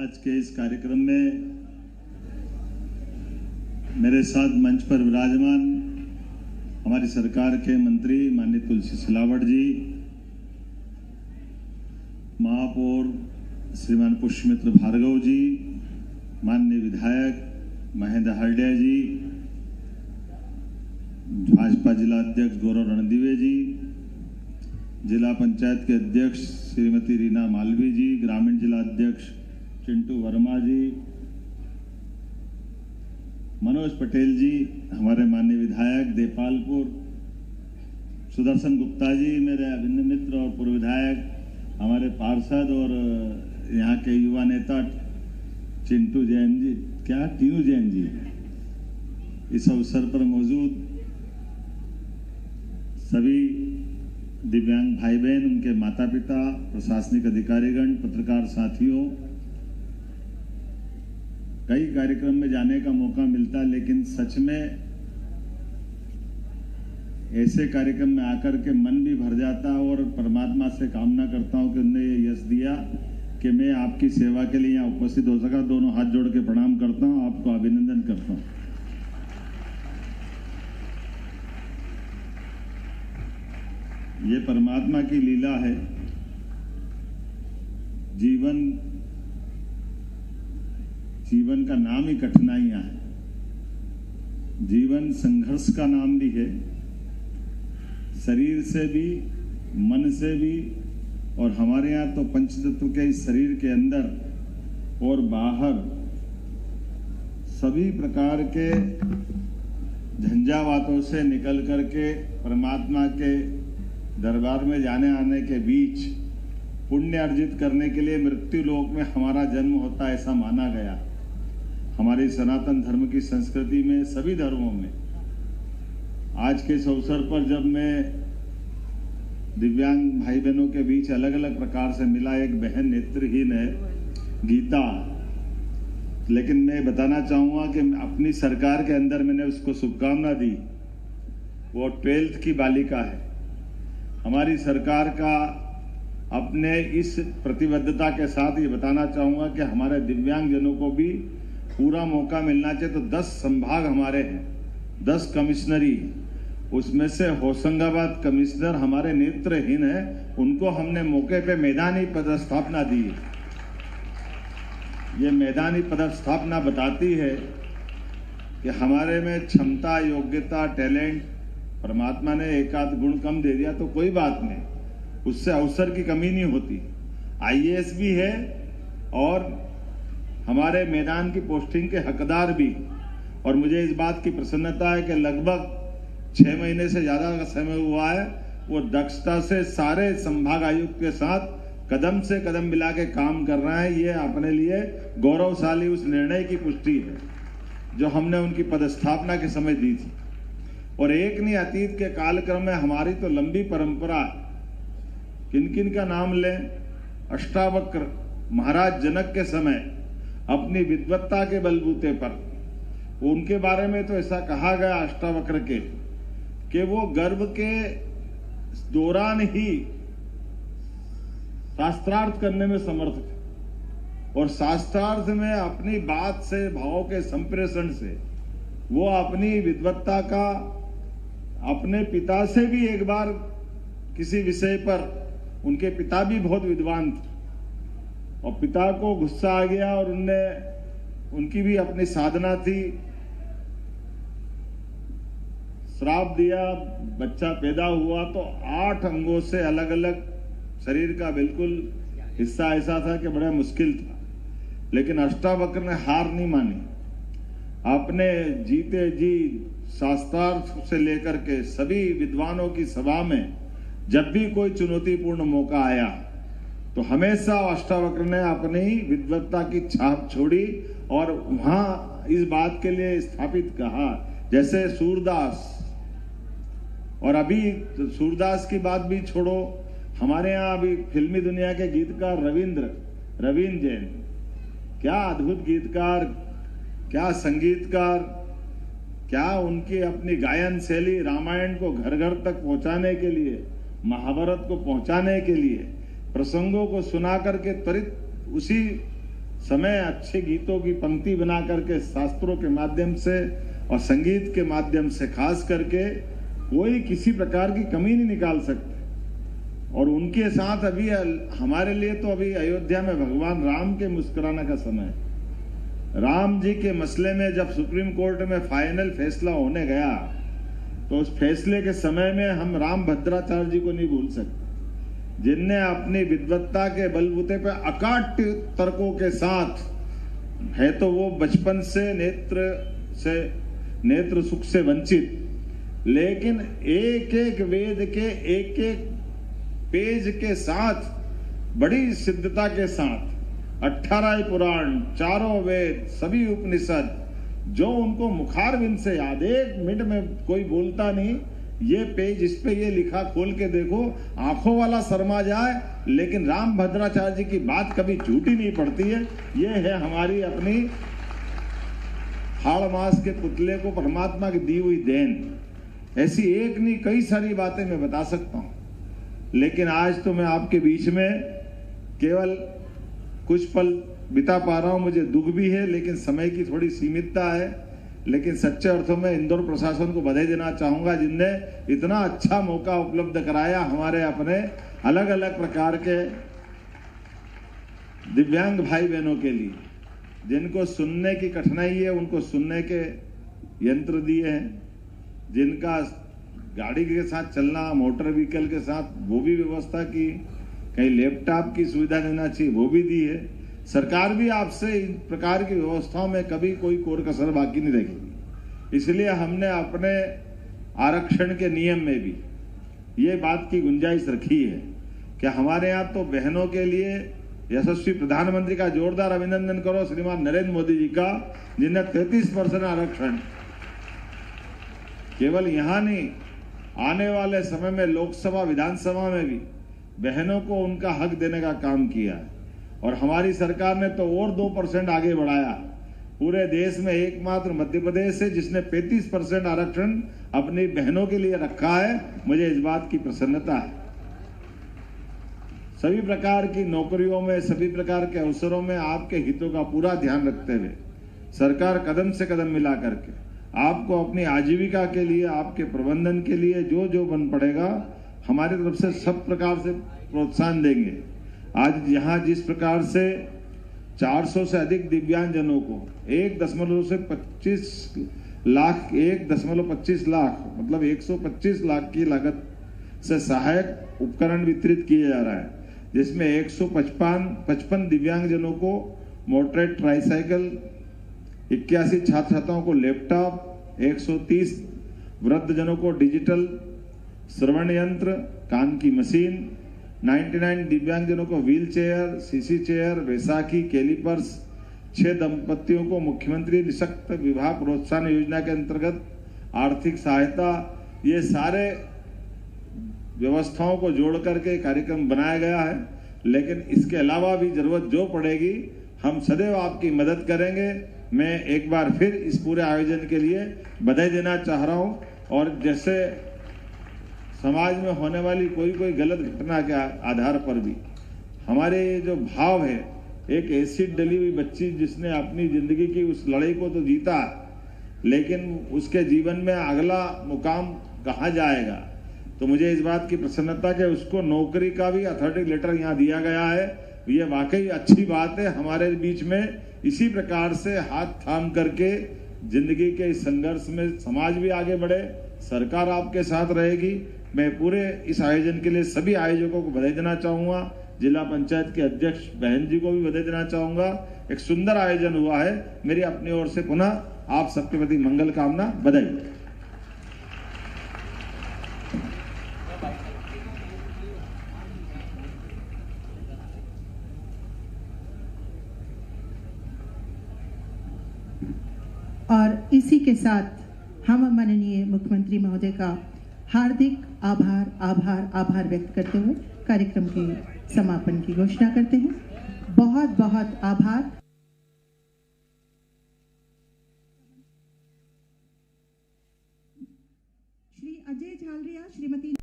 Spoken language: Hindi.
आज के इस कार्यक्रम में मेरे साथ मंच पर विराजमान हमारी सरकार के मंत्री माननीय तुलसी सिलावट जी, महापौर श्रीमान पुष्पमित्र भार्गव जी, माननीय विधायक महेंद्र हरडिया जी, भाजपा जिला अध्यक्ष गौरव रणदीवे जी, जिला पंचायत के अध्यक्ष श्रीमती रीना मालवी जी, ग्रामीण जिला अध्यक्ष चिंटू वर्मा जी, मनोज पटेल जी, हमारे माननीय विधायक देपालपुर सुदर्शन गुप्ता जी, मेरे अभिन्न मित्र और पूर्व विधायक, हमारे पार्षद और यहाँ के युवा नेता चिंटू जैन जी, टीनू जैन जी, इस अवसर पर मौजूद सभी दिव्यांग भाई बहन, उनके माता पिता, प्रशासनिक अधिकारीगण, पत्रकार साथियों, कई कार्यक्रम में जाने का मौका मिलता, लेकिन सच में ऐसे कार्यक्रम में आकर के मन भी भर जाता और परमात्मा से कामना करता हूं कि उन्होंने ये यश दिया कि मैं आपकी सेवा के लिए यहाँ उपस्थित हो सका। दोनों हाथ जोड़ के प्रणाम करता हूं, आपको अभिनंदन करता हूं। ये परमात्मा की लीला है। जीवन का नाम ही कठिनाइयां है, जीवन संघर्ष का नाम भी है, शरीर से भी, मन से भी, और हमारे यहाँ तो पंचतत्व के इस शरीर के अंदर और बाहर सभी प्रकार के झंझावातों से निकल करके परमात्मा के दरबार में जाने आने के बीच पुण्य अर्जित करने के लिए मृत्यु लोक में हमारा जन्म होता है, ऐसा माना गया। हमारी सनातन धर्म की संस्कृति में, सभी धर्मों में। आज के इस अवसर पर जब मैं दिव्यांग भाई बहनों के बीच अलग अलग प्रकार से मिला, एक बहन नेत्रहीन है, गीता, लेकिन मैं बताना चाहूंगा कि अपनी सरकार के अंदर मैंने उसको शुभकामना दी। वो 12th की बालिका है। हमारी सरकार का अपने इस प्रतिबद्धता के साथ ये बताना चाहूंगा कि हमारे दिव्यांगजनों को भी पूरा मौका मिलना चाहिए। तो 10 संभाग हमारे हैं, 10 कमिश्नरी, उसमें से होशंगाबाद कमिश्नर हमारे नेत्रहीन है, उनको हमने मौके पे मैदानी पदस्थापना दी। ये मैदानी पदस्थापना बताती है कि हमारे में क्षमता, योग्यता, टैलेंट, परमात्मा ने एक आध गुण कम दे दिया तो कोई बात नहीं, उससे अवसर की कमी नहीं होती। IAS भी है और हमारे मैदान की पोस्टिंग के हकदार भी। और मुझे इस बात की प्रसन्नता है कि लगभग 6 महीने से ज्यादा का समय हुआ है, वो दक्षता से सारे संभाग आयुक्त के साथ कदम से कदम मिला के काम कर रहा है। ये अपने लिए गौरवशाली उस निर्णय की पुष्टि है जो हमने उनकी पदस्थापना के समय दी थी। और एक नहीं, अतीत के कालक्रम में हमारी तो लंबी परंपरा है। किन किन का नाम लें? अष्टावक्र महाराज जनक के समय अपनी विद्वत्ता के बलबूते पर, उनके बारे में तो ऐसा कहा गया अष्टावक्र के कि वो गर्भ के दौरान ही शास्त्रार्थ करने में समर्थ थे और शास्त्रार्थ में अपनी बात से, भाव के संप्रेषण से वो अपनी विद्वत्ता का अपने पिता से भी एक बार किसी विषय पर, उनके पिता भी बहुत विद्वान थे और पिता को गुस्सा आ गया और उनकी भी अपनी साधना थी, श्राप दिया, बच्चा पैदा हुआ तो 8 अंगों से अलग अलग शरीर का बिल्कुल हिस्सा ऐसा था कि बड़ा मुश्किल था। लेकिन अष्टावक्र ने हार नहीं मानी, अपने जीते जी शास्त्रार्थ से लेकर के सभी विद्वानों की सभा में जब भी कोई चुनौतीपूर्ण मौका आया तो हमेशा अष्टावक्र ने अपनी विद्वत्ता की छाप छोड़ी और वहां इस बात के लिए स्थापित कहा। जैसे सूरदास, और अभी सूरदास की बात भी छोड़ो, हमारे यहाँ अभी फिल्मी दुनिया के गीतकार रविंद्र जैन, क्या अद्भुत गीतकार, क्या संगीतकार, क्या उनकी अपनी गायन शैली, रामायण को घर घर तक पहुंचाने के लिए, महाभारत को पहुंचाने के लिए, प्रसंगों को सुना करके त्वरित उसी समय अच्छे गीतों की पंक्ति बना करके शास्त्रों के माध्यम से और संगीत के माध्यम से खास करके कोई किसी प्रकार की कमी नहीं निकाल सकते। और उनके साथ अभी हमारे लिए तो अभी अयोध्या में भगवान राम के मुस्कुराने का समय है। राम जी के मसले में जब सुप्रीम कोर्ट में फाइनल फैसला होने गया तो उस फैसले के समय में हम राम भद्राचार्य जी को नहीं भूल सकते, जिनने अपनी विद्वत्ता के बलबूते पे अकाट्य तर्कों के साथ, है तो वो बचपन से नेत्र सुख से वंचित, लेकिन एक एक वेद के एक एक पेज के साथ बड़ी सिद्धता के साथ 18 पुराण, 4 वेद, सभी उपनिषद जो उनको मुखारबिंद से याद, 1 मिनट में कोई बोलता नहीं, ये पेज इस पे ये लिखा, खोल के देखो, आंखों वाला शर्मा जाए, लेकिन राम भद्राचार्य जी की बात कभी झूठी नहीं पड़ती है। ये है हमारी अपनी हाड़ मास के पुतले को परमात्मा की दी हुई देन। ऐसी एक नहीं कई सारी बातें मैं बता सकता हूं, लेकिन आज तो मैं आपके बीच में केवल कुछ पल बिता पा रहा हूं। मुझे दुख भी है, लेकिन समय की थोड़ी सीमितता है। लेकिन सच्चे अर्थों में इंदौर प्रशासन को बधाई देना चाहूंगा, जिनने इतना अच्छा मौका उपलब्ध कराया हमारे अपने अलग अलग प्रकार के दिव्यांग भाई बहनों के लिए, जिनको सुनने की कठिनाई है उनको सुनने के यंत्र दिए हैं, जिनका गाड़ी के साथ चलना, मोटर व्हीकल के साथ वो भी व्यवस्था की, कहीं लैपटॉप की सुविधा देना चाहिए वो भी दी है। सरकार भी आपसे इन प्रकार की व्यवस्थाओं में कभी कोई कोर कसर बाकी नहीं रखेगी। इसलिए हमने अपने आरक्षण के नियम में भी ये बात की गुंजाइश रखी है कि हमारे यहाँ तो बहनों के लिए यशस्वी प्रधानमंत्री का जोरदार अभिनंदन करो श्रीमान नरेंद्र मोदी जी का, जिन्हें 33% आरक्षण केवल यहाँ नहीं, आने वाले समय में लोकसभा विधानसभा में भी बहनों को उनका हक देने का काम किया है। और हमारी सरकार ने तो और 2% आगे बढ़ाया। पूरे देश में एकमात्र मध्य प्रदेश है जिसने 35% आरक्षण अपनी बहनों के लिए रखा है। मुझे इस बात की प्रसन्नता है। सभी प्रकार की नौकरियों में, सभी प्रकार के अवसरों में आपके हितों का पूरा ध्यान रखते हुए सरकार कदम से कदम मिला करके आपको अपनी आजीविका के लिए, आपके प्रबंधन के लिए जो जो बन पड़ेगा हमारी तरफ से सब प्रकार से प्रोत्साहन देंगे। आज यहाँ जिस प्रकार से 400 से अधिक दिव्यांगजनों को 1.25 लाख मतलब 125 लाख की लागत से सहायक उपकरण वितरित किया जा रहा है, जिसमें 155 दिव्यांगजनों को मोटरेड ट्राईसाइकिल, 81 छात्र छात्राओं को लैपटॉप, 130 वृद्धजनों को डिजिटल श्रवण यंत्र, कान की मशीन, 99 दिव्यांगजनों को व्हील चेयर, सीसी चेयर, वैसाखी, कैलिपर्स, 6 दंपतियों को मुख्यमंत्री निःशक्त विवाह प्रोत्साहन योजना के अंतर्गत आर्थिक सहायता। ये सारे व्यवस्थाओं को जोड़ करके कार्यक्रम बनाया गया है। लेकिन इसके अलावा भी जरूरत जो पड़ेगी हम सदैव आपकी मदद करेंगे। मैं एक बार फिर इस पूरे आयोजन के लिए बधाई देना चाह रहा हूं। और जैसे समाज में होने वाली कोई गलत घटना के आधार पर भी हमारे जो भाव है, एक एसिड डली हुई बच्ची जिसने अपनी जिंदगी की उस लड़ाई को तो जीता, लेकिन उसके जीवन में अगला मुकाम कहाँ जाएगा, तो मुझे इस बात की प्रसन्नता कि उसको नौकरी का भी अथॉरिटी लेटर यहाँ दिया गया है। ये वाकई अच्छी बात है। हमारे बीच में इसी प्रकार से हाथ थाम करके जिंदगी के इस संघर्ष में समाज भी आगे बढ़े, सरकार आपके साथ रहेगी। मैं पूरे इस आयोजन के लिए सभी आयोजकों को बधाई देना चाहूंगा। जिला पंचायत के अध्यक्ष बहन जी को भी बधाई देना चाहूंगा। एक सुंदर आयोजन हुआ है। मेरी अपनी ओर से पुनः आप सबके प्रति मंगल कामना, बधाई। और इसी के साथ हम माननीय मुख्यमंत्री महोदय का हार्दिक आभार व्यक्त करते हुए कार्यक्रम के समापन की घोषणा करते हैं। बहुत बहुत आभार। श्री अजय झालरिया, श्रीमती